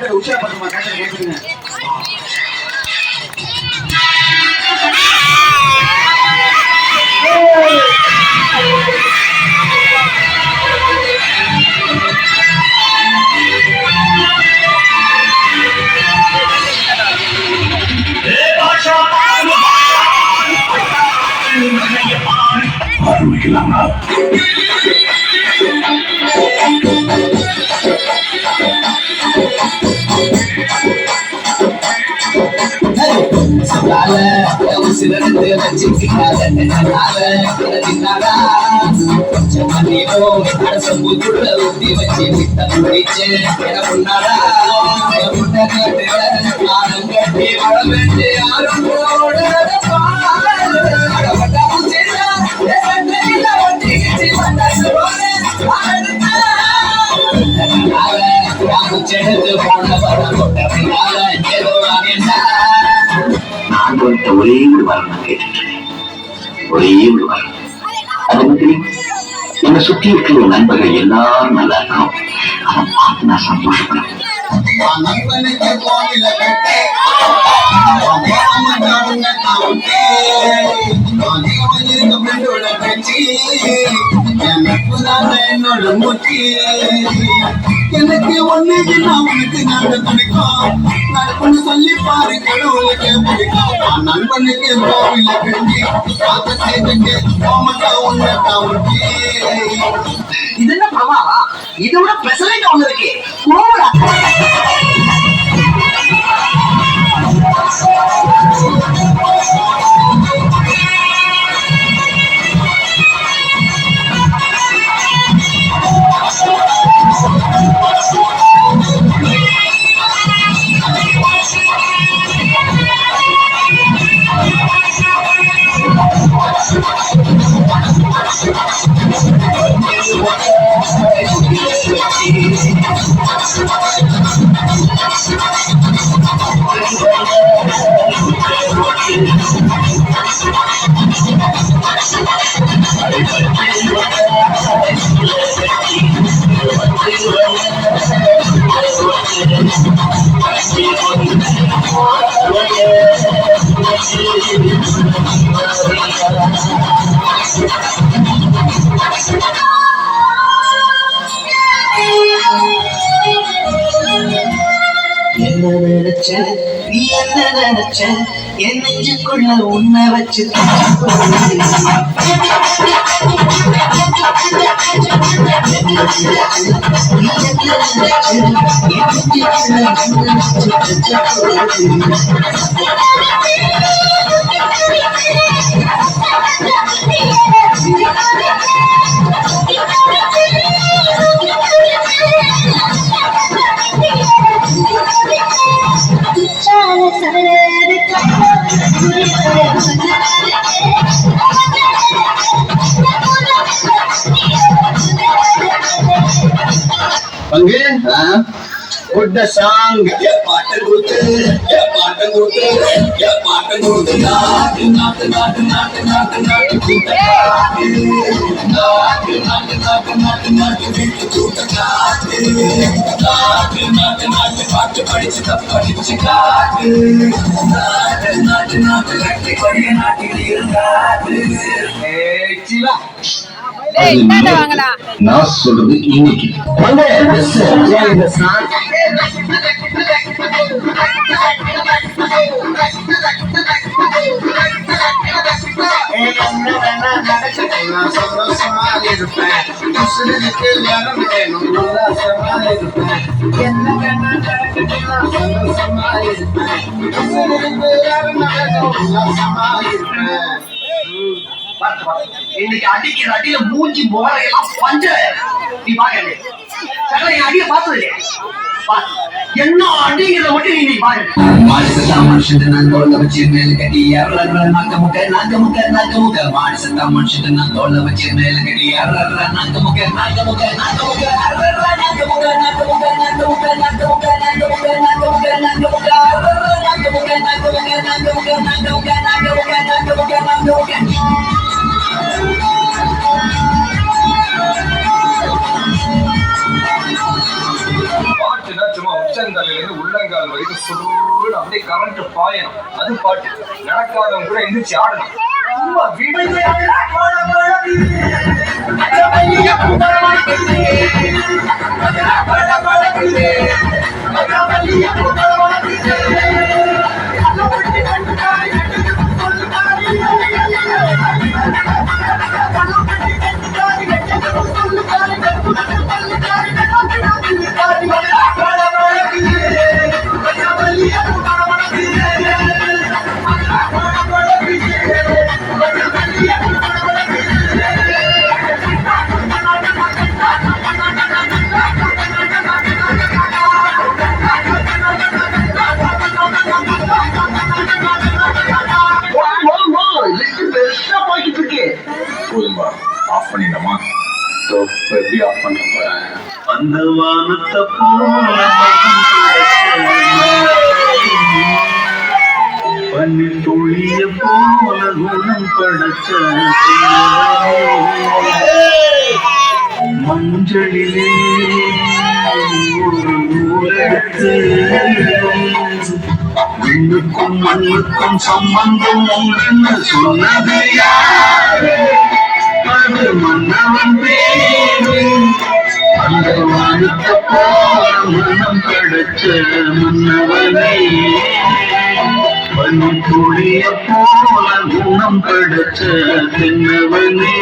கேட்கற உற்சாகப்படுமா கேட்குறேன். ஆரம்பிக்கலாமா? சிலருந்து வச்சுக்கிட்டாங்க கொஞ்சம் மண்ணிலோ அரசம்புக்குள்ள ஊத்தி வச்சு விட்ட முடிச்சு முன்னாடா முட்டை கேட்டு நானும் கட்டி வள வேண்டிய யாரும் போட நான் கொடுத்த ஒரே ஒரு வரணும் கேட்டுட்டேன். ஒரே ஒரு வரணும். அது மாதிரி என்னை சுற்றி இருக்கிற நண்பர்கள் எல்லாரும் நல்லா இருக்கணும். அதை பார்த்து நான் சந்தோஷப்படுறேன். என்னோட மூச்சு எனக்கு ஒண்ணு உனக்கு நாடு பிடிக்கும். நட்புன்னு சொல்லி பாரு கடவுளுக்கு பிடிக்கும். நண்பனுக்கு கோவில கட்டி இது என்ன பிரமாவா? இதை விட பெசலைட் ஒண்ணு இருக்கு. என்ன நினைச்ச நீ என்ன நினைச்ச என் நெஞ்சுக்குள்ள உன்னை வச்சு Put the song. பாட்டு கொடுத்து பாட்டு கொடுத்து பாட்டு கொடுத்து நாட்டு நாட்டு நாட்டு நாட்டு நாட்டு நாட்டு கூட்ட நாட்டு நாட்டு நாட்டு நாட்டு நாட்டு நாட்டு வீட்டு கூட்ட நாட்டு நாட்டு நாட்டு நாட்டு பாட்டு படிச்சு காட்டு நாட்டு நாட்டு நாட்டு கட்டி கொடிய நாட்டில் இருந்தாட்டு. நான் சொல்றது இன்னைக்கு சந்தோஷமா இருப்பேன். இன்னைக்கு அடிக்கிற அடியில மூஞ்சி முகரையெல்லாம் பஞ்ச நீ பாக்க அடிய பார்த்தது இல்லையா? என்ன அடிங்கிறத மட்டும் நீ பாரு. மனுஷன் நான் தோல்ல வச்சு மேல கட்டி நாக்க முக்க நாக்க முக்க நாக்க முக்க மாடிசத்தா மனுஷன் நான் தோல்ல வச்சு மேல கட்டி நாக்க முக்க நாக்க முக்க நாக்க முக்க நாக்க முக்க நாக்க முக்க நாக்க முக்க நாக்க முக்க நாக்க முக்க நாக்க முக்க நாக்க முக்க நாக்க முக்க நாக்க முக்க நாக்க முக்க நாக்க முக்க நாக்க முக்க நாக்க முக்க நாக்க முக்க பாட்டுனா சும்மா உச்சம் உச்சந்தலையில இருந்து உள்ளங்கால் வரைக்கும் சுருன்னு அப்படியே கரண்ட் பாயணும். அது பாட்டு நடக்காதவங்க கூட எந்திரிச்சு ஆடணும். சும்மா வீடு போதும்பா, ஆஃப் பண்ணிடலாமா? எப்படி ஆஃ் பண்ண போறேன்? அந்த வானத்தை போல பன்னி துளிய போல குணம் படைச்ச மஞ்சளிலே ஒரு நூலெடுத்து விண்ணுக்கும் மண்ணுக்கும் சம்பந்தம் உண்டுன்னு சொன்னது யாரு? அது மன்னவன் பேரு. அந்த வானத்தை போல மனம் படைச்ச மன்னவனே, பனி துளிய போல குணம் படைச்ச தென்னவனே.